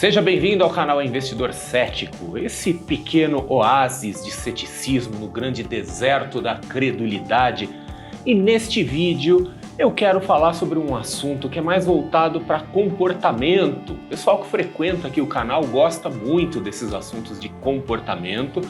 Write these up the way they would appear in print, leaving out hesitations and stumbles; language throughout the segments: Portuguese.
Seja bem-vindo ao canal Investidor Cético, esse pequeno oásis de ceticismo no grande deserto da credulidade. E neste vídeo eu quero falar sobre um assunto que é mais voltado para comportamento. O pessoal que frequenta aqui o canal gosta muito desses assuntos de comportamento.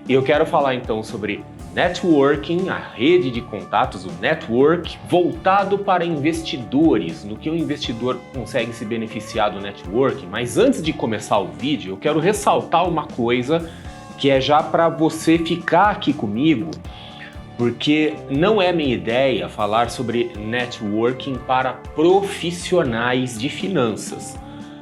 E eu quero falar então sobre networking, a rede de contatos, o network, voltado para investidores, no que o investidor consegue se beneficiar do networking. Mas antes de começar o vídeo, eu quero ressaltar uma coisa que é já para você ficar aqui comigo, porque não é minha ideia falar sobre networking para profissionais de finanças.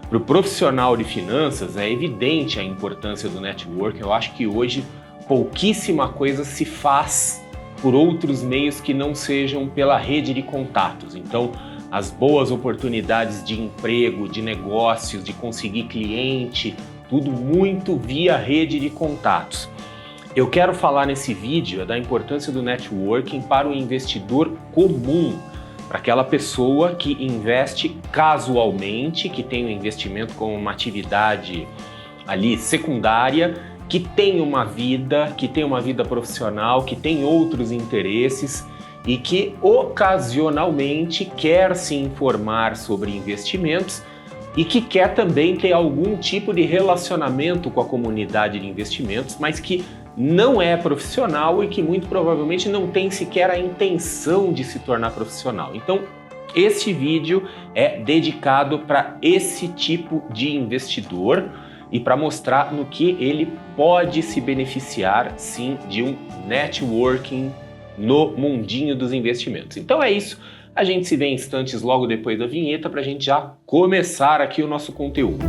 Para o profissional de finanças é evidente a importância do networking. Eu acho que hoje pouquíssima coisa se faz por outros meios que não sejam pela rede de contatos. Então, as boas oportunidades de emprego, de negócios, de conseguir cliente, tudo muito via rede de contatos. Eu quero falar nesse vídeo da importância do networking para o investidor comum, para aquela pessoa que investe casualmente, que tem o investimento como uma atividade ali secundária, que tem uma vida profissional, que tem outros interesses e que ocasionalmente quer se informar sobre investimentos e que quer também ter algum tipo de relacionamento com a comunidade de investimentos, mas que não é profissional e que muito provavelmente não tem sequer a intenção de se tornar profissional. Então, este vídeo é dedicado para esse tipo de investidor e para mostrar no que ele pode se beneficiar, sim, de um networking no mundinho dos investimentos. Então é isso, a gente se vê em instantes logo depois da vinheta para a gente já começar aqui o nosso conteúdo.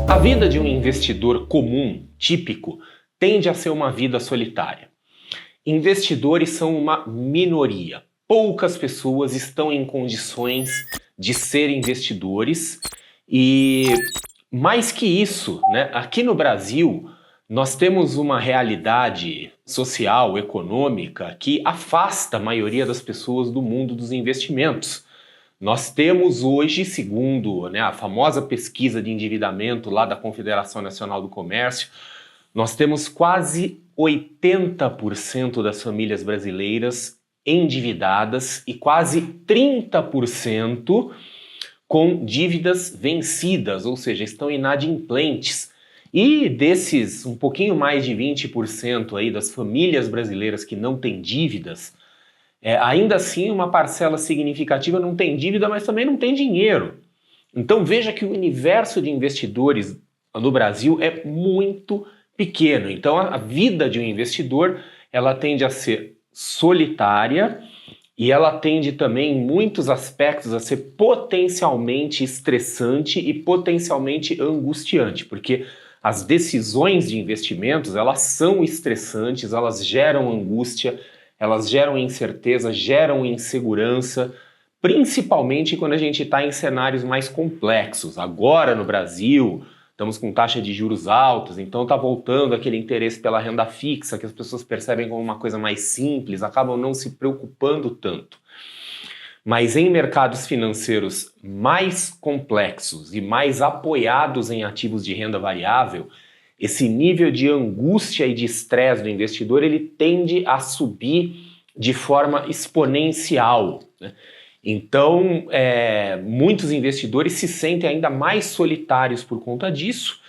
A vida de um investidor comum, típico, tende a ser uma vida solitária. Investidores são uma minoria. Poucas pessoas estão em condições de ser investidores e, mais que isso, né, aqui no Brasil, nós temos uma realidade social, econômica, que afasta a maioria das pessoas do mundo dos investimentos. Nós temos hoje, segundo, né, a famosa pesquisa de endividamento lá da Confederação Nacional do Comércio, nós temos quase 80% das famílias brasileiras endividadas e quase 30% com dívidas vencidas, ou seja, estão inadimplentes. E desses um pouquinho mais de 20% aí das famílias brasileiras que não têm dívidas, ainda assim uma parcela significativa não tem dívida, mas também não tem dinheiro. Então veja que o universo de investidores no Brasil é muito pequeno. Então a vida de um investidor ela tende a ser solitária e ela tende também em muitos aspectos a ser potencialmente estressante e potencialmente angustiante, porque as decisões de investimentos elas são estressantes, elas geram angústia, elas geram incerteza, geram insegurança, principalmente quando a gente está em cenários mais complexos. Agora no Brasil estamos com taxa de juros altas, então está voltando aquele interesse pela renda fixa, que as pessoas percebem como uma coisa mais simples, acabam não se preocupando tanto. Mas em mercados financeiros mais complexos e mais apoiados em ativos de renda variável, esse nível de angústia e de estresse do investidor ele tende a subir de forma exponencial, né? Então, muitos investidores se sentem ainda mais solitários por conta disso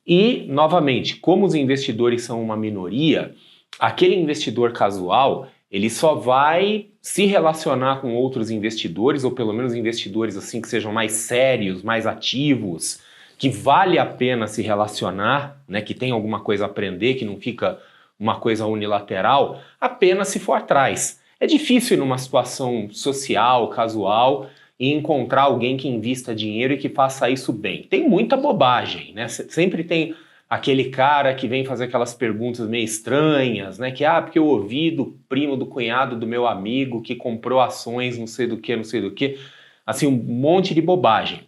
e, novamente, como os investidores são uma minoria, aquele investidor casual, ele só vai se relacionar com outros investidores, ou pelo menos investidores assim que sejam mais sérios, mais ativos, que vale a pena se relacionar, né, que tem alguma coisa a aprender, que não fica uma coisa unilateral, apenas se for atrás. É difícil numa situação social, casual, encontrar alguém que invista dinheiro e que faça isso bem. Tem muita bobagem, né? Sempre tem aquele cara que vem fazer aquelas perguntas meio estranhas, né? Porque eu ouvi do primo, do cunhado, do meu amigo que comprou ações, não sei do que, não sei do que. Assim, um monte de bobagem.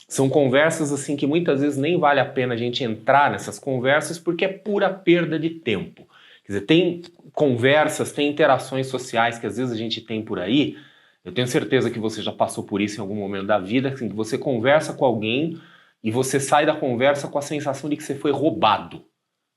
São conversas assim que muitas vezes nem vale a pena a gente entrar nessas conversas porque é pura perda de tempo. Quer dizer, tem conversas, tem interações sociais que às vezes a gente tem por aí. Eu tenho certeza que você já passou por isso em algum momento da vida, assim, que você conversa com alguém e você sai da conversa com a sensação de que você foi roubado,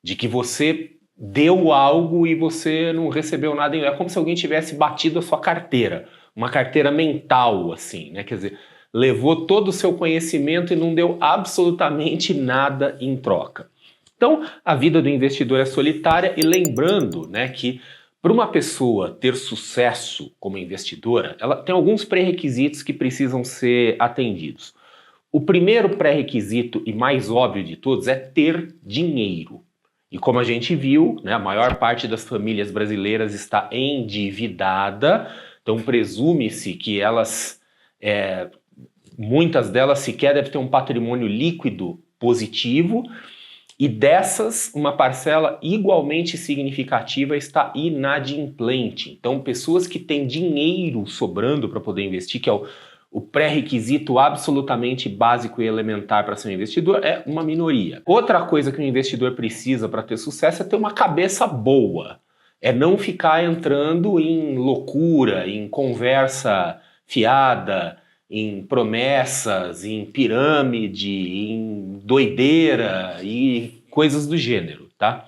de que você deu algo e você não recebeu nada. É como se alguém tivesse batido a sua carteira, uma carteira mental, assim, né? Quer dizer, levou todo o seu conhecimento e não deu absolutamente nada em troca. Então, a vida do investidor é solitária e lembrando, né, que para uma pessoa ter sucesso como investidora, ela tem alguns pré-requisitos que precisam ser atendidos. O primeiro pré-requisito e mais óbvio de todos é ter dinheiro. E como a gente viu, né, a maior parte das famílias brasileiras está endividada, então presume-se que muitas delas sequer devem ter um patrimônio líquido positivo, e dessas, uma parcela igualmente significativa está inadimplente. Então, pessoas que têm dinheiro sobrando para poder investir, que é o pré-requisito absolutamente básico e elementar para ser um investidor, é uma minoria. Outra coisa que um investidor precisa para ter sucesso é ter uma cabeça boa. É não ficar entrando em loucura, em conversa fiada, em promessas, em pirâmide, em doideira e coisas do gênero, tá?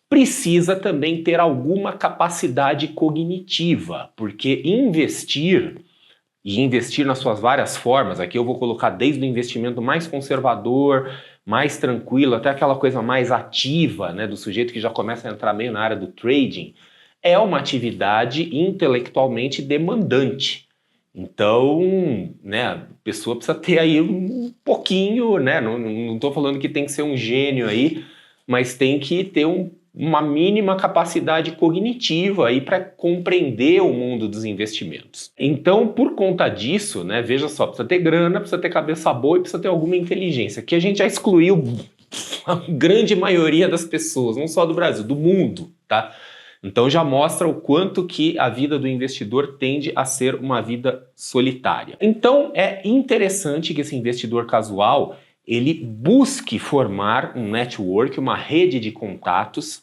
Precisa também ter alguma capacidade cognitiva, porque investir, e investir nas suas várias formas, aqui eu vou colocar desde o investimento mais conservador, mais tranquilo, até aquela coisa mais ativa, né, do sujeito que já começa a entrar meio na área do trading, é uma atividade intelectualmente demandante. Então, né, a pessoa precisa ter aí um pouquinho, né, não estou falando que tem que ser um gênio aí, mas tem que ter uma mínima capacidade cognitiva aí para compreender o mundo dos investimentos. Então, por conta disso, né, veja só, precisa ter grana, precisa ter cabeça boa e precisa ter alguma inteligência, que a gente já excluiu a grande maioria das pessoas, não só do Brasil, do mundo, tá? Então já mostra o quanto que a vida do investidor tende a ser uma vida solitária. Então é interessante que esse investidor casual ele busque formar um network, uma rede de contatos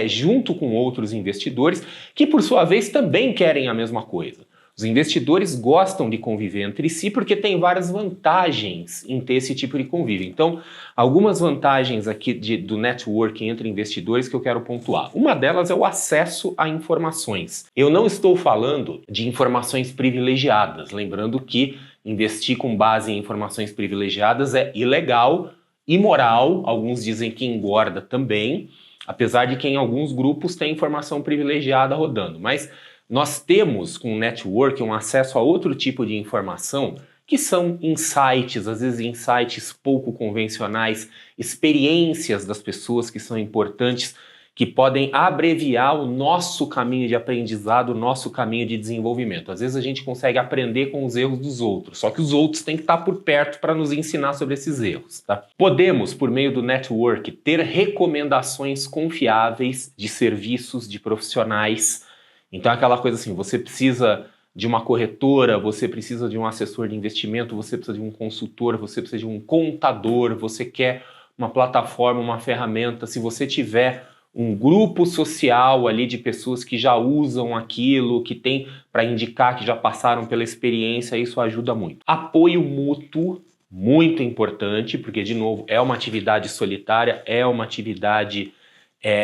junto com outros investidores que por sua vez também querem a mesma coisa. Os investidores gostam de conviver entre si porque tem várias vantagens em ter esse tipo de convívio. Então, algumas vantagens aqui do networking entre investidores que eu quero pontuar. Uma delas é o acesso a informações. Eu não estou falando de informações privilegiadas, lembrando que investir com base em informações privilegiadas é ilegal, imoral, alguns dizem que engorda também, apesar de que em alguns grupos tem informação privilegiada rodando, mas nós temos com o network um acesso a outro tipo de informação que são insights, às vezes insights pouco convencionais, experiências das pessoas que são importantes, que podem abreviar o nosso caminho de aprendizado, o nosso caminho de desenvolvimento. Às vezes a gente consegue aprender com os erros dos outros, só que os outros têm que estar por perto para nos ensinar sobre esses erros, tá? Podemos, por meio do network, ter recomendações confiáveis de serviços, de profissionais. Então é aquela coisa assim, você precisa de uma corretora, você precisa de um assessor de investimento, você precisa de um consultor, você precisa de um contador, você quer uma plataforma, uma ferramenta. Se você tiver um grupo social ali de pessoas que já usam aquilo, que tem para indicar que já passaram pela experiência, isso ajuda muito. Apoio mútuo, muito importante, porque de novo é uma atividade solitária, é uma atividade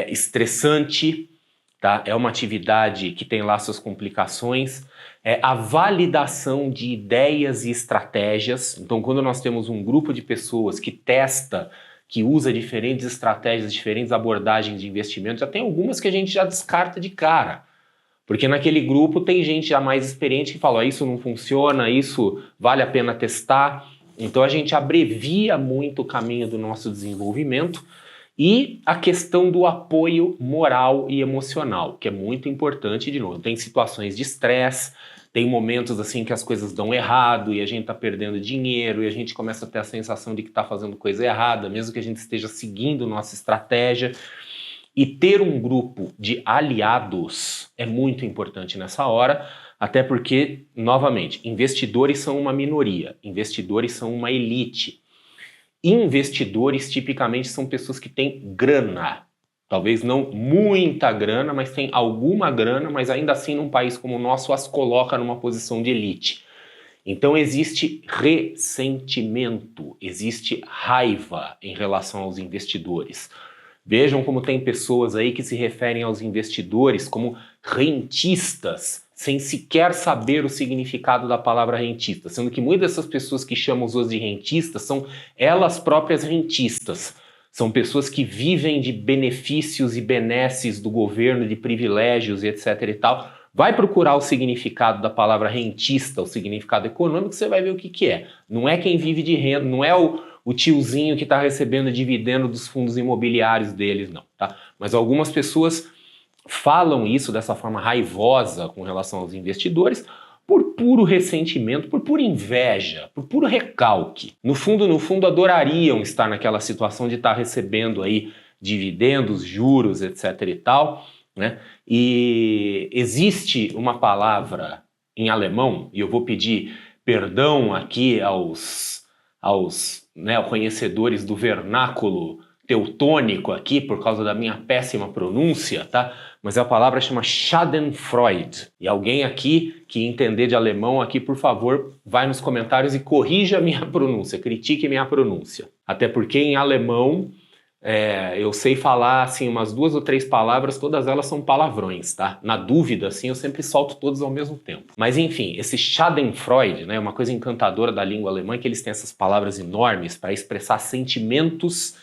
estressante, tá? É uma atividade que tem lá suas complicações. A validação de ideias e estratégias. Então, quando nós temos um grupo de pessoas que testa, que usa diferentes estratégias, diferentes abordagens de investimento, já tem algumas que a gente já descarta de cara. Porque naquele grupo tem gente já mais experiente que fala, isso não funciona, isso vale a pena testar. Então a gente abrevia muito o caminho do nosso desenvolvimento. E a questão do apoio moral e emocional, que é muito importante, de novo. Tem situações de estresse, tem momentos assim que as coisas dão errado e a gente está perdendo dinheiro e a gente começa a ter a sensação de que está fazendo coisa errada, mesmo que a gente esteja seguindo nossa estratégia. E ter um grupo de aliados é muito importante nessa hora, Até porque, novamente, investidores são uma minoria, investidores são uma elite. Investidores tipicamente são pessoas que têm grana. Talvez não muita grana, mas tem alguma grana, mas ainda assim num país como o nosso as coloca numa posição de elite. Então existe ressentimento, existe raiva em relação aos investidores. Vejam como tem pessoas aí que se referem aos investidores como rentistas, sem sequer saber o significado da palavra rentista, sendo que muitas dessas pessoas que chamam os outros de rentistas são elas próprias rentistas. São pessoas que vivem de benefícios e benesses do governo, de privilégios e etc e tal. Vai procurar o significado da palavra rentista, o significado econômico, você vai ver o que é. Não é quem vive de renda, não é o tiozinho que está recebendo dividendo dos fundos imobiliários deles, não, tá? Mas algumas pessoas falam isso dessa forma raivosa com relação aos investidores por puro ressentimento, por pura inveja, por puro recalque. No fundo, adorariam estar naquela situação de estar recebendo aí dividendos, juros, etc e tal, né? E existe uma palavra em alemão, e eu vou pedir perdão aqui aos conhecedores do vernáculo teutônico aqui, por causa da minha péssima pronúncia, tá? Mas a palavra chama Schadenfreude. E alguém aqui que entender de alemão aqui, por favor, vai nos comentários e corrija a minha pronúncia, critique minha pronúncia. Até porque em alemão eu sei falar assim umas 2 ou 3 palavras, todas elas são palavrões, tá? Na dúvida, assim, eu sempre solto todos ao mesmo tempo. Mas enfim, esse Schadenfreude, né, uma coisa encantadora da língua alemã é que eles têm essas palavras enormes para expressar sentimentos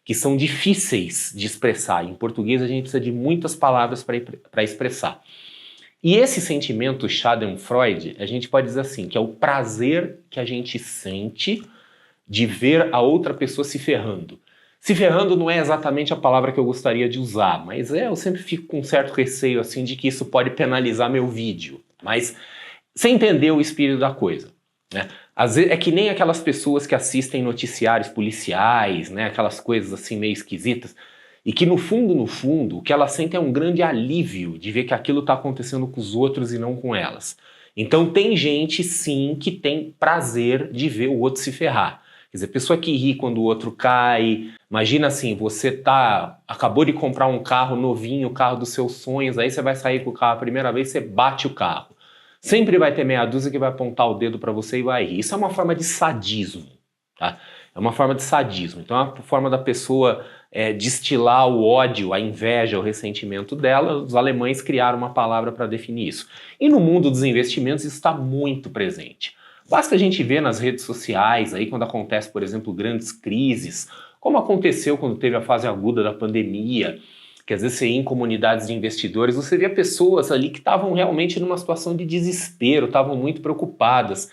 que são difíceis de expressar. Em português a gente precisa de muitas palavras para expressar. E esse sentimento Schadenfreude, a gente pode dizer assim, que é o prazer que a gente sente de ver a outra pessoa se ferrando. Se ferrando não é exatamente a palavra que eu gostaria de usar, mas eu sempre fico com um certo receio assim de que isso pode penalizar meu vídeo. Mas você entendeu o espírito da coisa, né? Às vezes, é que nem aquelas pessoas que assistem noticiários policiais, né? Aquelas coisas assim meio esquisitas, e que no fundo, o que elas sentem é um grande alívio de ver que aquilo está acontecendo com os outros e não com elas. Então tem gente sim que tem prazer de ver o outro se ferrar. Quer dizer, pessoa que ri quando o outro cai. Imagina assim, você acabou de comprar um carro novinho, o carro dos seus sonhos, aí você vai sair com o carro a primeira vez, você bate o carro. Sempre vai ter meia dúzia que vai apontar o dedo para você e vai rir. Isso é uma forma de sadismo, tá? É uma forma de sadismo. Então é uma forma da pessoa destilar o ódio, a inveja, o ressentimento dela. Os alemães criaram uma palavra para definir isso. E no mundo dos investimentos isso está muito presente. Basta a gente ver nas redes sociais, aí quando acontece, por exemplo, grandes crises, como aconteceu quando teve a fase aguda da pandemia, que às vezes você ia em comunidades de investidores, você via pessoas ali que estavam realmente numa situação de desespero, estavam muito preocupadas,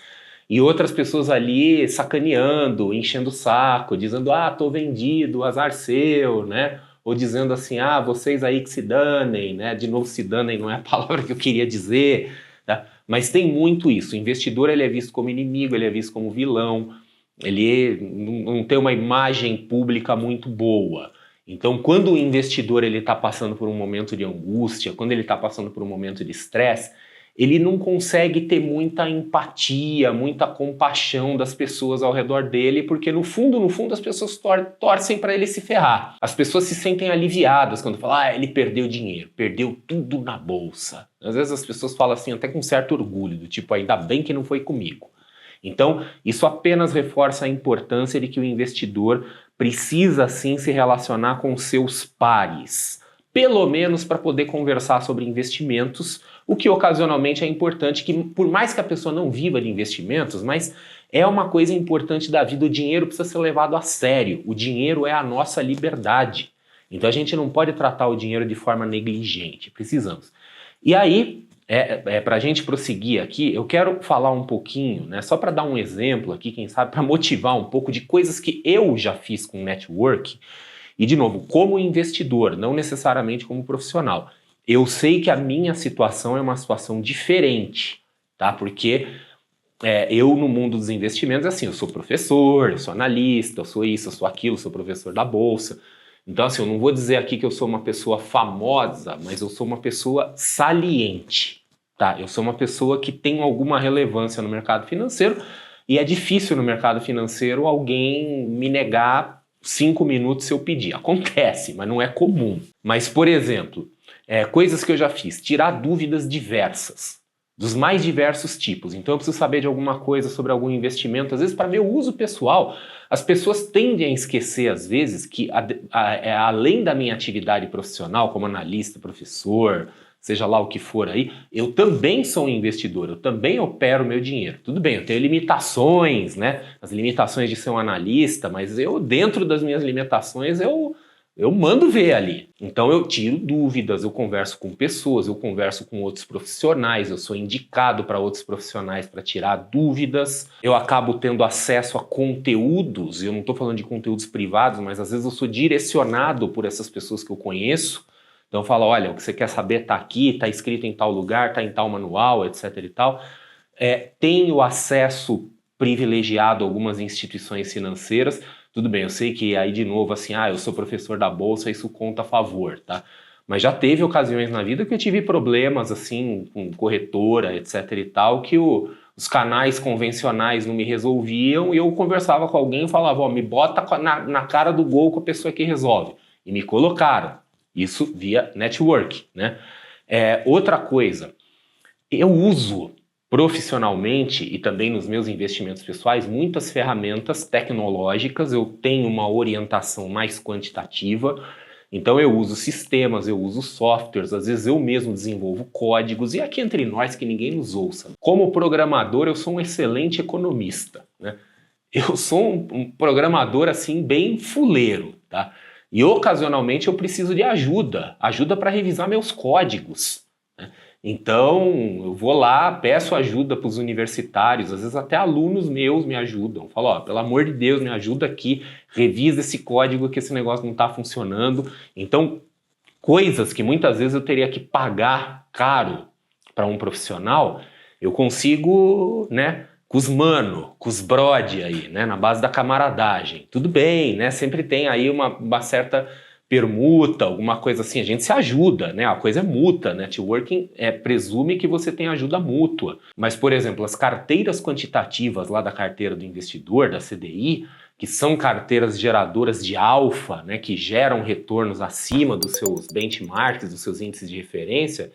e outras pessoas ali sacaneando, enchendo o saco, dizendo, tô vendido, azar seu, né? Ou dizendo assim, vocês aí que se danem, né? De novo, se danem não é a palavra que eu queria dizer, tá? Mas tem muito isso. O investidor ele é visto como inimigo, ele é visto como vilão, ele não tem uma imagem pública muito boa. Então, quando o investidor está passando por um momento de angústia, quando ele está passando por um momento de estresse, ele não consegue ter muita empatia, muita compaixão das pessoas ao redor dele, porque no fundo as pessoas torcem para ele se ferrar. As pessoas se sentem aliviadas quando falam, ele perdeu dinheiro, perdeu tudo na bolsa. Às vezes as pessoas falam assim até com certo orgulho, do tipo, ainda bem que não foi comigo. Então, isso apenas reforça a importância de que o investidor precisa sim se relacionar com seus pares, pelo menos para poder conversar sobre investimentos, o que ocasionalmente é importante, que por mais que a pessoa não viva de investimentos, mas é uma coisa importante da vida, o dinheiro precisa ser levado a sério, o dinheiro é a nossa liberdade, então a gente não pode tratar o dinheiro de forma negligente, precisamos. E aí, para a gente prosseguir aqui, eu quero falar um pouquinho, né, só para dar um exemplo aqui, quem sabe, para motivar um pouco de coisas que eu já fiz com network, e de novo, como investidor, não necessariamente como profissional. Eu sei que a minha situação é uma situação diferente, tá? Porque eu no mundo dos investimentos, assim, eu sou professor, eu sou analista, eu sou isso, eu sou aquilo, eu sou professor da bolsa. Então, assim, eu não vou dizer aqui que eu sou uma pessoa famosa, mas eu sou uma pessoa saliente, Tá, eu sou uma pessoa que tem alguma relevância no mercado financeiro e é difícil no mercado financeiro alguém me negar 5 minutos se eu pedir. Acontece, mas não é comum. Mas, por exemplo, coisas que eu já fiz, tirar dúvidas diversas, dos mais diversos tipos. Então eu preciso saber de alguma coisa sobre algum investimento, às vezes para meu uso pessoal. As pessoas tendem a esquecer, às vezes, que além da minha atividade profissional, como analista, professor, seja lá o que for aí, eu também sou um investidor, eu também opero meu dinheiro. Tudo bem, eu tenho limitações, né? As limitações de ser um analista, mas eu, dentro das minhas limitações, eu mando ver ali. Então eu tiro dúvidas, eu converso com pessoas, eu converso com outros profissionais, eu sou indicado para outros profissionais para tirar dúvidas, eu acabo tendo acesso a conteúdos, eu não estou falando de conteúdos privados, mas às vezes eu sou direcionado por essas pessoas que eu conheço. Então eu falo, olha, o que você quer saber está aqui, está escrito em tal lugar, está em tal manual, etc e tal. Tenho acesso privilegiado a algumas instituições financeiras. Tudo bem, eu sei que aí de novo assim, eu sou professor da bolsa, isso conta a favor, tá? Mas já teve ocasiões na vida que eu tive problemas assim com corretora, etc e tal, que os canais convencionais não me resolviam e eu conversava com alguém e falava, me bota na cara do gol com a pessoa que resolve. E me colocaram. Isso via network, né? Outra coisa, eu uso profissionalmente e também nos meus investimentos pessoais muitas ferramentas tecnológicas, eu tenho uma orientação mais quantitativa, então eu uso sistemas, eu uso softwares, às vezes eu mesmo desenvolvo códigos, e aqui entre nós que ninguém nos ouça. Como programador eu sou um excelente economista, né? Eu sou um programador assim bem fuleiro, tá? E ocasionalmente eu preciso de ajuda para revisar meus códigos, né? Então eu vou lá, peço ajuda para os universitários, às vezes até alunos meus me ajudam. Falo, pelo amor de Deus, me ajuda aqui, revisa esse código que esse negócio não está funcionando. Então, coisas que muitas vezes eu teria que pagar caro para um profissional, eu consigo, né? Com os mano, com os brode aí, né, na base da camaradagem. Tudo bem, né, sempre tem aí uma certa permuta, alguma coisa assim, a gente se ajuda, né, a coisa é mútua, networking presume que você tem ajuda mútua. Mas, por exemplo, as carteiras quantitativas lá da carteira do investidor, da CDI, que são carteiras geradoras de alfa, né, que geram retornos acima dos seus benchmarks, dos seus índices de referência.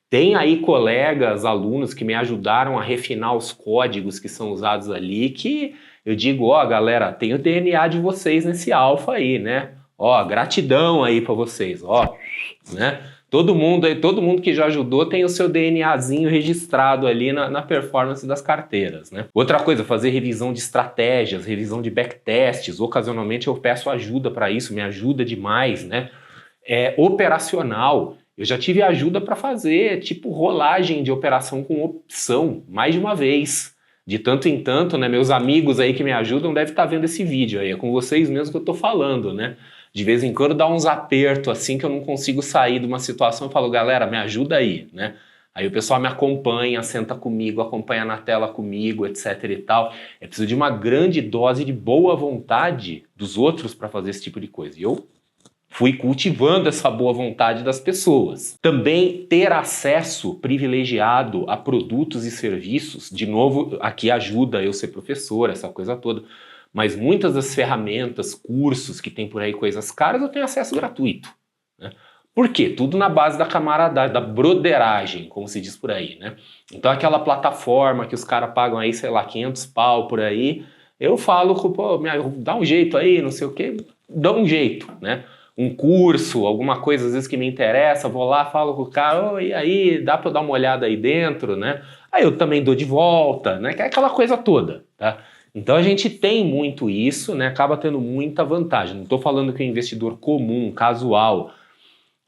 Tem aí colegas, alunos que me ajudaram a refinar os códigos que são usados ali, que eu digo, galera, tem o DNA de vocês nesse alfa aí, né? Gratidão aí para vocês, né? Todo mundo que já ajudou tem o seu DNAzinho registrado ali na performance das carteiras, né? Outra coisa, fazer revisão de estratégias, revisão de backtests, ocasionalmente eu peço ajuda para isso, me ajuda demais, né? Operacional. Eu já tive ajuda para fazer, tipo, rolagem de operação com opção, mais de uma vez. De tanto em tanto, né, meus amigos aí que me ajudam devem estar vendo esse vídeo aí, é com vocês mesmo que eu tô falando, né? De vez em quando dá uns apertos assim que eu não consigo sair de uma situação, eu falo, galera, me ajuda aí, né? Aí o pessoal me acompanha, senta comigo, acompanha na tela comigo, etc e tal. É preciso de uma grande dose de boa vontade dos outros para fazer esse tipo de coisa. E eu fui cultivando essa boa vontade das pessoas. Também ter acesso privilegiado a produtos e serviços, de novo, aqui ajuda eu ser professor, essa coisa toda, mas muitas das ferramentas, cursos que tem por aí, coisas caras, eu tenho acesso gratuito, né? Por quê? Tudo na base da camaradagem, da broderagem, como se diz por aí, né? Então aquela plataforma que os caras pagam aí, sei lá, 500 pau por aí, eu falo, dá um jeito aí, não sei o quê, dá um jeito, né? Um curso, alguma coisa às vezes que me interessa, vou lá, falo com o cara, e aí, dá para eu dar uma olhada aí dentro, né? Aí eu também dou de volta, né? Que é aquela coisa toda, tá? Então a gente tem muito isso, né? Acaba tendo muita vantagem. Não estou falando que o investidor comum, casual,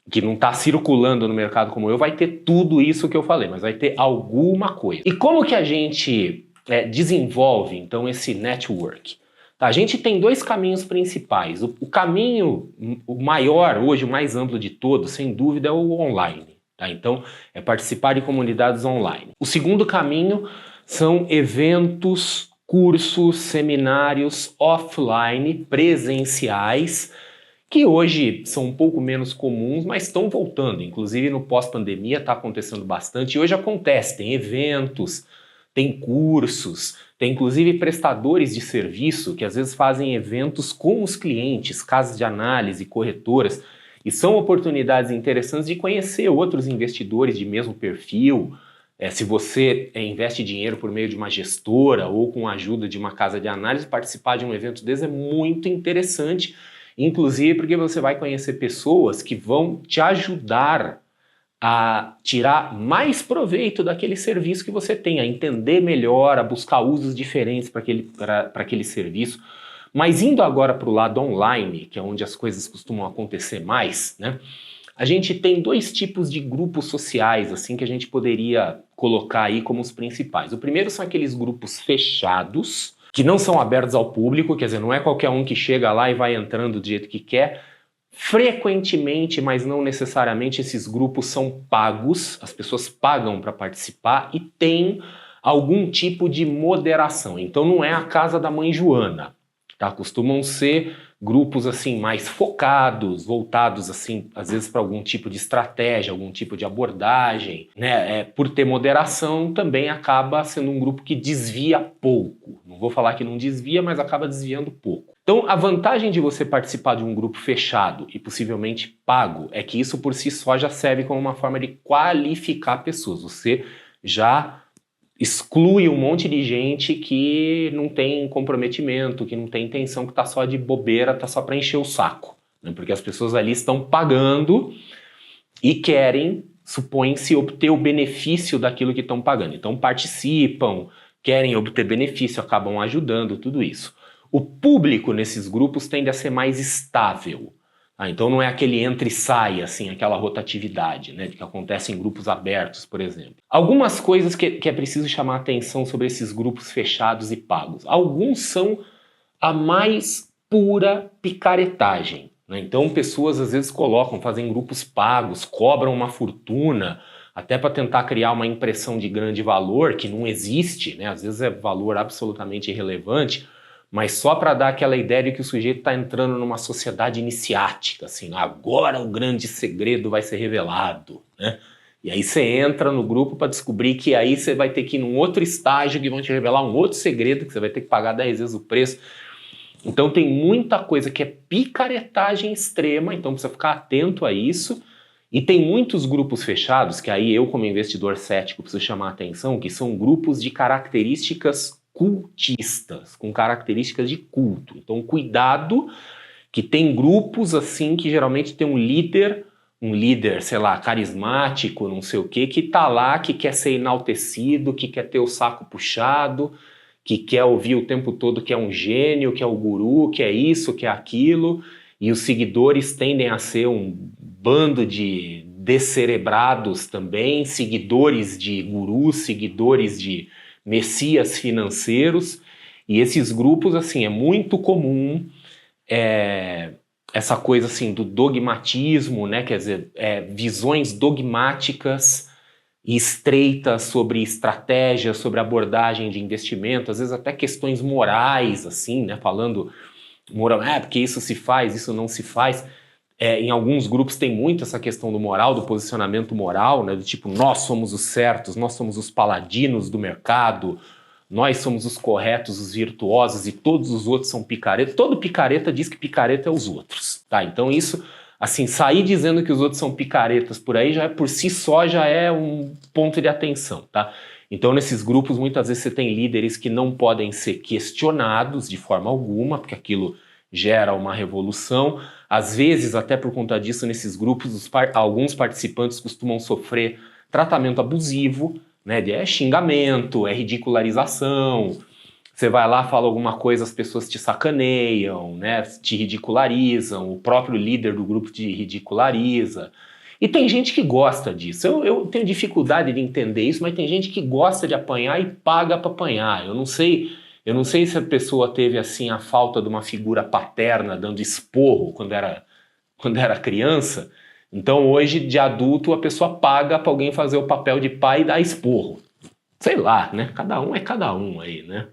que não está circulando no mercado como eu, vai ter tudo isso que eu falei, mas vai ter alguma coisa. E como que a gente desenvolve, então, esse network? Tá, a gente tem dois caminhos principais. O caminho o maior, hoje, o mais amplo de todos, sem dúvida, é o online. Tá? Então, é participar de comunidades online. O segundo caminho são eventos, cursos, seminários offline, presenciais, que hoje são um pouco menos comuns, mas estão voltando. Inclusive no pós-pandemia está acontecendo bastante, e hoje acontece, tem eventos, tem cursos, tem inclusive prestadores de serviço que às vezes fazem eventos com os clientes, casas de análise, corretoras, e são oportunidades interessantes de conhecer outros investidores de mesmo perfil. Se você investe dinheiro por meio de uma gestora ou com a ajuda de uma casa de análise, participar de um evento desse é muito interessante, inclusive porque você vai conhecer pessoas que vão te ajudar a tirar mais proveito daquele serviço que você tem, a entender melhor, a buscar usos diferentes para aquele serviço. Mas indo agora para o lado online, que é onde as coisas costumam acontecer mais, né? A gente tem dois tipos de grupos sociais assim que a gente poderia colocar aí como os principais. O primeiro são aqueles grupos fechados, que não são abertos ao público, quer dizer, não é qualquer um que chega lá e vai entrando do jeito que quer. Frequentemente, mas não necessariamente, esses grupos são pagos, as pessoas pagam para participar e tem algum tipo de moderação. Então não é a casa da mãe Joana, tá? Costumam ser grupos assim mais focados, voltados assim às vezes para algum tipo de estratégia, algum tipo de abordagem, né? Por ter moderação também acaba sendo um grupo que desvia pouco. Não vou falar que não desvia, mas acaba desviando pouco. Então a vantagem de você participar de um grupo fechado e possivelmente pago é que isso por si só já serve como uma forma de qualificar pessoas. Você já exclui um monte de gente que não tem comprometimento, que não tem intenção, que está só de bobeira, está só para encher o saco, né? Porque as pessoas ali estão pagando e querem, supõe-se, obter o benefício daquilo que estão pagando. Então participam, querem obter benefício, acabam ajudando, tudo isso. O público nesses grupos tende a ser mais estável. Então não é aquele entra e sai, assim, aquela rotatividade, né, que acontece em grupos abertos, por exemplo. Algumas coisas que é preciso chamar a atenção sobre esses grupos fechados e pagos. Alguns são a mais pura picaretagem, né? Então pessoas às vezes fazem grupos pagos, cobram uma fortuna, até para tentar criar uma impressão de grande valor, que não existe, né? Às vezes é valor absolutamente irrelevante, mas só para dar aquela ideia de que o sujeito está entrando numa sociedade iniciática, assim, agora o grande segredo vai ser revelado, né? E aí você entra no grupo para descobrir que aí você vai ter que ir num outro estágio que vão te revelar um outro segredo, que você vai ter que pagar 10 vezes o preço. Então tem muita coisa que é picaretagem extrema, então precisa ficar atento a isso. E tem muitos grupos fechados, que aí eu como investidor cético preciso chamar a atenção, que são grupos de características cultistas, com características de culto. Então cuidado, que tem grupos assim que geralmente tem um líder, sei lá, carismático, não sei o quê, que tá lá, que quer ser enaltecido, que quer ter o saco puxado, que quer ouvir o tempo todo que é um gênio, que é o guru, que é isso, que é aquilo, e os seguidores tendem a ser um bando de descerebrados também, seguidores de gurus, seguidores de messias financeiros, e esses grupos, assim, é muito comum essa coisa, assim, do dogmatismo, né, quer dizer, visões dogmáticas e estreitas sobre estratégia, sobre abordagem de investimento, às vezes até questões morais, assim, né, falando moral, porque isso se faz, isso não se faz. Em alguns grupos tem muito essa questão do moral, do posicionamento moral, né, do tipo, nós somos os certos, nós somos os paladinos do mercado, nós somos os corretos, os virtuosos e todos os outros são picareta. Todo picareta diz que picareta é os outros, tá? Então isso, assim, sair dizendo que os outros são picaretas por aí já por si só já é um ponto de atenção, tá? Então nesses grupos muitas vezes você tem líderes que não podem ser questionados de forma alguma, porque aquilo gera uma revolução. Às vezes, até por conta disso, nesses grupos, alguns participantes costumam sofrer tratamento abusivo, né? Xingamento, ridicularização. Você vai lá, fala alguma coisa, as pessoas te sacaneiam, né? Te ridicularizam, o próprio líder do grupo te ridiculariza. E tem gente que gosta disso. Eu tenho dificuldade de entender isso, mas tem gente que gosta de apanhar e paga para apanhar. Eu não sei se a pessoa teve assim a falta de uma figura paterna dando esporro quando era criança. Então hoje, de adulto, a pessoa paga para alguém fazer o papel de pai e dar esporro. Sei lá, né? Cada um é cada um aí, né?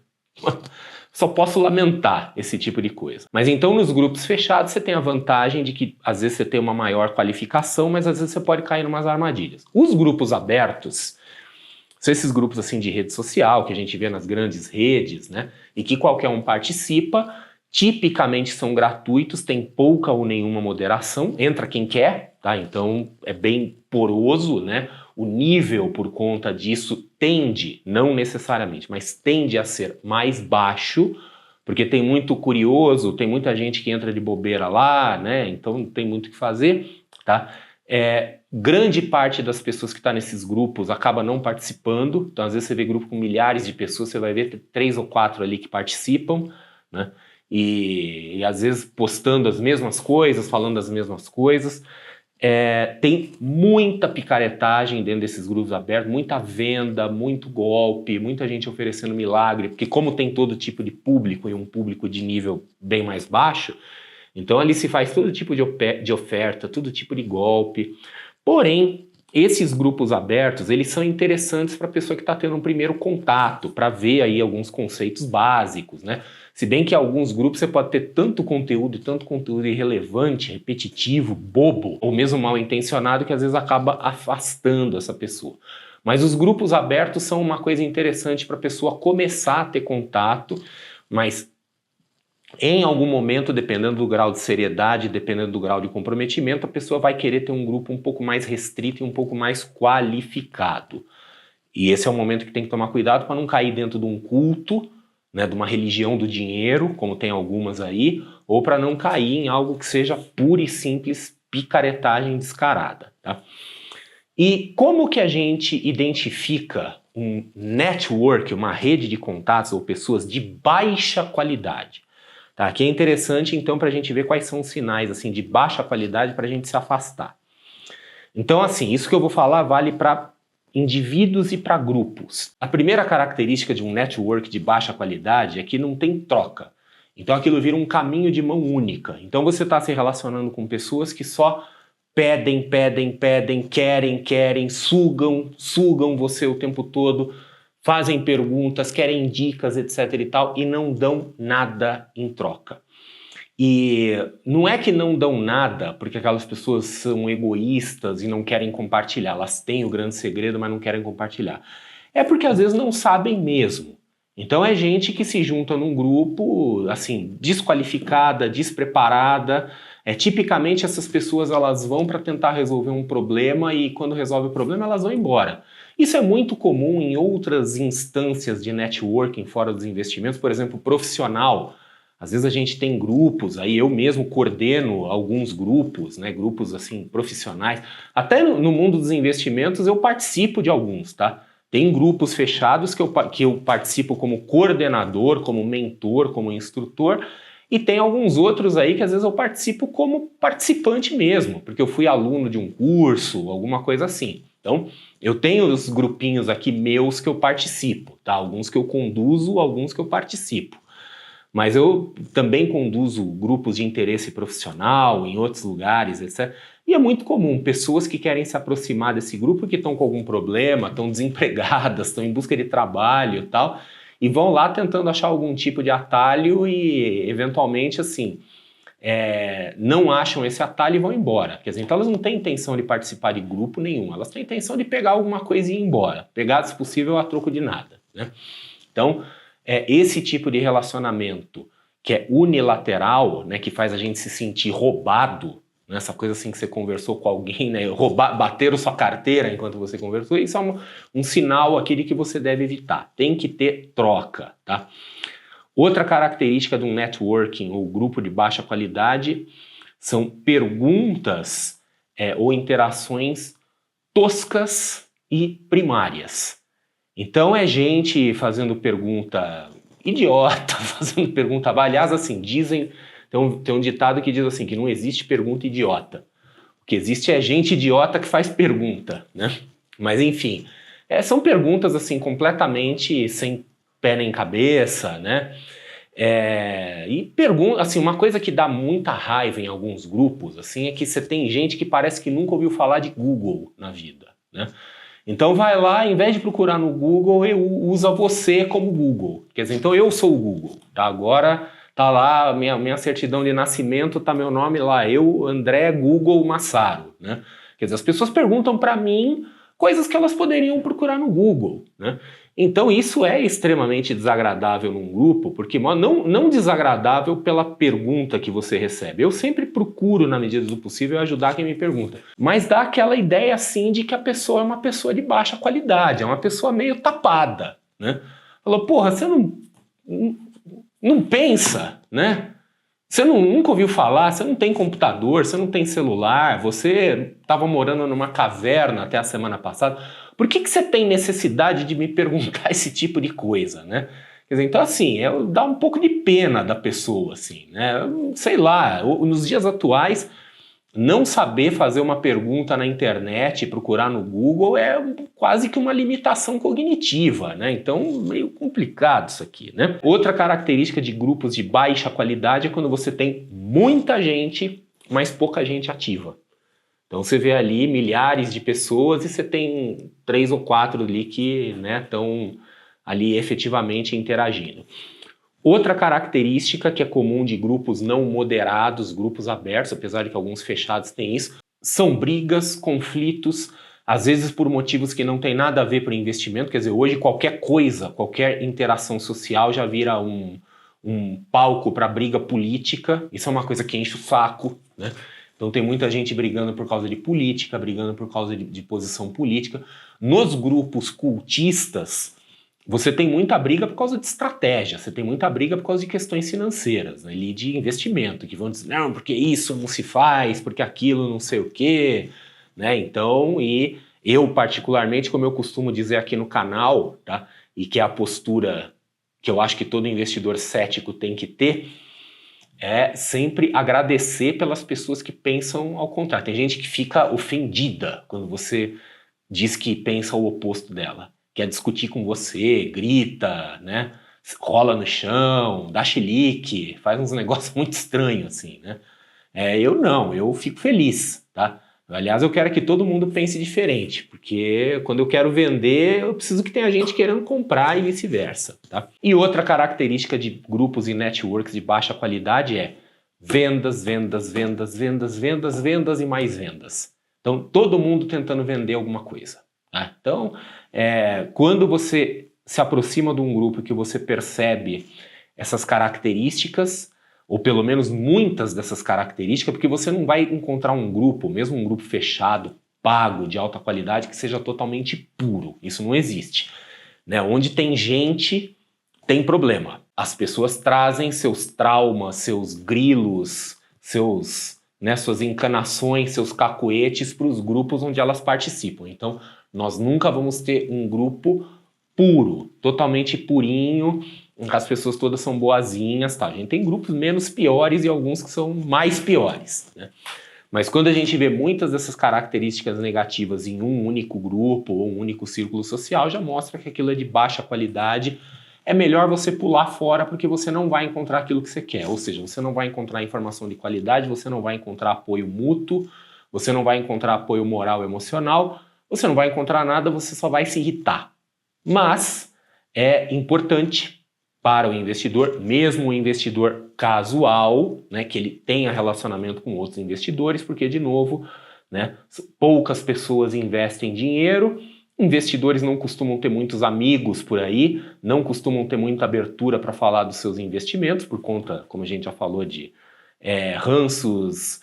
Só posso lamentar esse tipo de coisa. Mas então nos grupos fechados você tem a vantagem de que às vezes você tem uma maior qualificação, mas às vezes você pode cair em umas armadilhas. Os grupos abertos são esses grupos assim de rede social que a gente vê nas grandes redes, né? E que qualquer um participa, tipicamente são gratuitos, tem pouca ou nenhuma moderação, entra quem quer, tá? Então é bem poroso, né? O nível por conta disso tende, não necessariamente, mas tende a ser mais baixo, porque tem muito curioso, tem muita gente que entra de bobeira lá, né? Então não tem muito o que fazer, tá? Grande parte das pessoas que está nesses grupos acaba não participando, então às vezes você vê grupo com milhares de pessoas, você vai ver 3 ou 4 ali que participam, né? E às vezes postando as mesmas coisas, falando as mesmas coisas. Tem muita picaretagem dentro desses grupos abertos, muita venda, muito golpe, muita gente oferecendo milagre, porque como tem todo tipo de público e um público de nível bem mais baixo, então ali se faz todo tipo de oferta, todo tipo de golpe. Porém, esses grupos abertos, eles são interessantes para a pessoa que está tendo um primeiro contato, para ver aí alguns conceitos básicos, né? Se bem que em alguns grupos você pode ter tanto conteúdo irrelevante, repetitivo, bobo, ou mesmo mal intencionado, que às vezes acaba afastando essa pessoa. Mas os grupos abertos são uma coisa interessante para a pessoa começar a ter contato, mas em algum momento, dependendo do grau de seriedade, dependendo do grau de comprometimento, a pessoa vai querer ter um grupo um pouco mais restrito e um pouco mais qualificado. E esse é o momento que tem que tomar cuidado para não cair dentro de um culto, né, de uma religião do dinheiro, como tem algumas aí, ou para não cair em algo que seja pura e simples picaretagem descarada. Tá? E como que a gente identifica um network, uma rede de contatos ou pessoas de baixa qualidade? Tá? Aqui é interessante, então, para a gente ver quais são os sinais assim, de baixa qualidade para a gente se afastar. Então, assim, isso que eu vou falar vale para indivíduos e para grupos. A primeira característica de um network de baixa qualidade é que não tem troca. Então, aquilo vira um caminho de mão única. Então, você está se relacionando com pessoas que só pedem, querem, sugam você o tempo todo, fazem perguntas, querem dicas, etc e tal, e não dão nada em troca. E não é que não dão nada porque aquelas pessoas são egoístas e não querem compartilhar, elas têm o grande segredo, mas não querem compartilhar. É porque às vezes não sabem mesmo. Então é gente que se junta num grupo, assim, desqualificada, despreparada. Tipicamente essas pessoas elas vão para tentar resolver um problema e quando resolve o problema elas vão embora. Isso é muito comum em outras instâncias de networking fora dos investimentos, por exemplo, profissional. Às vezes a gente tem grupos, aí eu mesmo coordeno alguns grupos, né, grupos assim profissionais. Até no mundo dos investimentos eu participo de alguns, tá? Tem grupos fechados que eu participo como coordenador, como mentor, como instrutor, e tem alguns outros aí que às vezes eu participo como participante mesmo, porque eu fui aluno de um curso, alguma coisa assim. Então, eu tenho os grupinhos aqui meus que eu participo, tá? Alguns que eu conduzo, alguns que eu participo. Mas eu também conduzo grupos de interesse profissional em outros lugares, etc. E é muito comum pessoas que querem se aproximar desse grupo que estão com algum problema, estão desempregadas, estão em busca de trabalho e tal, e vão lá tentando achar algum tipo de atalho e, eventualmente, assim, não acham esse atalho e vão embora. Quer dizer, então elas não têm intenção de participar de grupo nenhum, elas têm intenção de pegar alguma coisa e ir embora. Pegar, se possível, a troco de nada, né? Então, esse tipo de relacionamento que é unilateral, né, que faz a gente se sentir roubado, né, essa coisa assim que você conversou com alguém, né, bateram sua carteira enquanto você conversou, isso é um sinal aqui de que você deve evitar. Tem que ter troca, tá? Outra característica de um networking ou grupo de baixa qualidade são perguntas ou interações toscas e primárias. Então é gente fazendo pergunta idiota, fazendo pergunta... Aliás, assim, tem um ditado que diz assim, que não existe pergunta idiota. O que existe é gente idiota que faz pergunta, né? Mas enfim, são perguntas assim completamente sem pé nem cabeça, né? E pergunta, assim, uma coisa que dá muita raiva em alguns grupos, assim, é que você tem gente que parece que nunca ouviu falar de Google na vida, né? Então vai lá, em vez de procurar no Google, usa você como Google. Quer dizer, então eu sou o Google. Tá? Agora tá lá, minha certidão de nascimento, tá meu nome lá, eu, André Google Massaro. Né? Quer dizer, as pessoas perguntam para mim coisas que elas poderiam procurar no Google. Né? Então isso é extremamente desagradável num grupo, porque não desagradável pela pergunta que você recebe. Eu sempre procuro, na medida do possível, ajudar quem me pergunta. Mas dá aquela ideia assim de que a pessoa é uma pessoa de baixa qualidade, é uma pessoa meio tapada. Né? Falou, porra, você não pensa, né? Você nunca ouviu falar, você não tem computador, você não tem celular, você estava morando numa caverna até a semana passada. Por que você tem necessidade de me perguntar esse tipo de coisa, né? Quer dizer, então assim, dá um pouco de pena da pessoa, assim, né? Sei lá, nos dias atuais, não saber fazer uma pergunta na internet, procurar no Google, é quase que uma limitação cognitiva, né? Então, meio complicado isso aqui, né? Outra característica de grupos de baixa qualidade é quando você tem muita gente, mas pouca gente ativa. Então você vê ali milhares de pessoas e você tem 3 ou 4 ali que estão ali efetivamente interagindo. Outra característica que é comum de grupos não moderados, grupos abertos, apesar de que alguns fechados têm isso, são brigas, conflitos, às vezes por motivos que não tem nada a ver com o investimento. Quer dizer, hoje qualquer coisa, qualquer interação social já vira um palco para briga política. Isso é uma coisa que enche o saco, né? Então tem muita gente brigando por causa de política, brigando por causa de posição política. Nos grupos cultistas, você tem muita briga por causa de estratégia, você tem muita briga por causa de questões financeiras, né, ali de investimento, que vão dizer, não, porque isso não se faz, porque aquilo não sei o quê, né? Então, e eu particularmente, como eu costumo dizer aqui no canal, tá? E que é a postura que eu acho que todo investidor cético tem que ter, é sempre agradecer pelas pessoas que pensam ao contrário. Tem gente que fica ofendida quando você diz que pensa o oposto dela. Quer discutir com você, grita, né? Rola no chão, dá chilique, faz uns negócios muito estranhos assim, né? Eu fico feliz, tá? Aliás, eu quero que todo mundo pense diferente, porque quando eu quero vender, eu preciso que tenha gente querendo comprar e vice-versa, tá? E outra característica de grupos e networks de baixa qualidade é vendas, vendas, vendas, vendas, vendas, vendas e mais vendas. Então, todo mundo tentando vender alguma coisa, tá? Então, quando você se aproxima de um grupo que você percebe essas características, ou pelo menos muitas dessas características, porque você não vai encontrar um grupo, mesmo um grupo fechado, pago, de alta qualidade, que seja totalmente puro. Isso não existe. Né? Onde tem gente, tem problema. As pessoas trazem seus traumas, seus grilos, suas encanações, seus cacuetes para os grupos onde elas participam. Então, nós nunca vamos ter um grupo puro, totalmente purinho, as pessoas todas são boazinhas, tá? A gente tem grupos menos piores e alguns que são mais piores, né? Mas quando a gente vê muitas dessas características negativas em um único grupo ou um único círculo social, já mostra que aquilo é de baixa qualidade. É melhor você pular fora porque você não vai encontrar aquilo que você quer. Ou seja, você não vai encontrar informação de qualidade, você não vai encontrar apoio mútuo, você não vai encontrar apoio moral e emocional, você não vai encontrar nada, você só vai se irritar. Mas é importante para o investidor, mesmo o investidor casual, né, que ele tenha relacionamento com outros investidores, porque, de novo, né, poucas pessoas investem dinheiro, investidores não costumam ter muitos amigos por aí, não costumam ter muita abertura para falar dos seus investimentos, por conta, como a gente já falou, de ranços,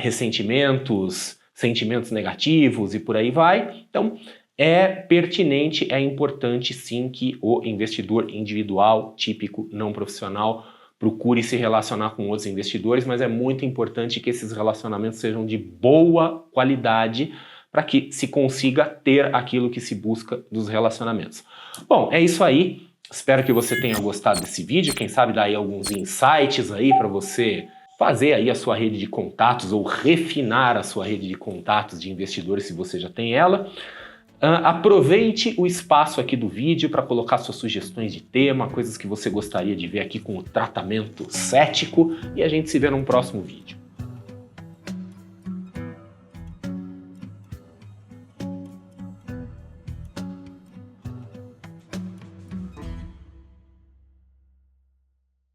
ressentimentos, sentimentos negativos e por aí vai. Então, é pertinente, é importante sim que o investidor individual, típico, não profissional, procure se relacionar com outros investidores, mas é muito importante que esses relacionamentos sejam de boa qualidade para que se consiga ter aquilo que se busca dos relacionamentos. Bom, é isso aí. Espero que você tenha gostado desse vídeo. Quem sabe dar aí alguns insights aí para você fazer aí a sua rede de contatos ou refinar a sua rede de contatos de investidores se você já tem ela. Aproveite o espaço aqui do vídeo para colocar suas sugestões de tema, coisas que você gostaria de ver aqui com o tratamento cético, e a gente se vê num próximo vídeo.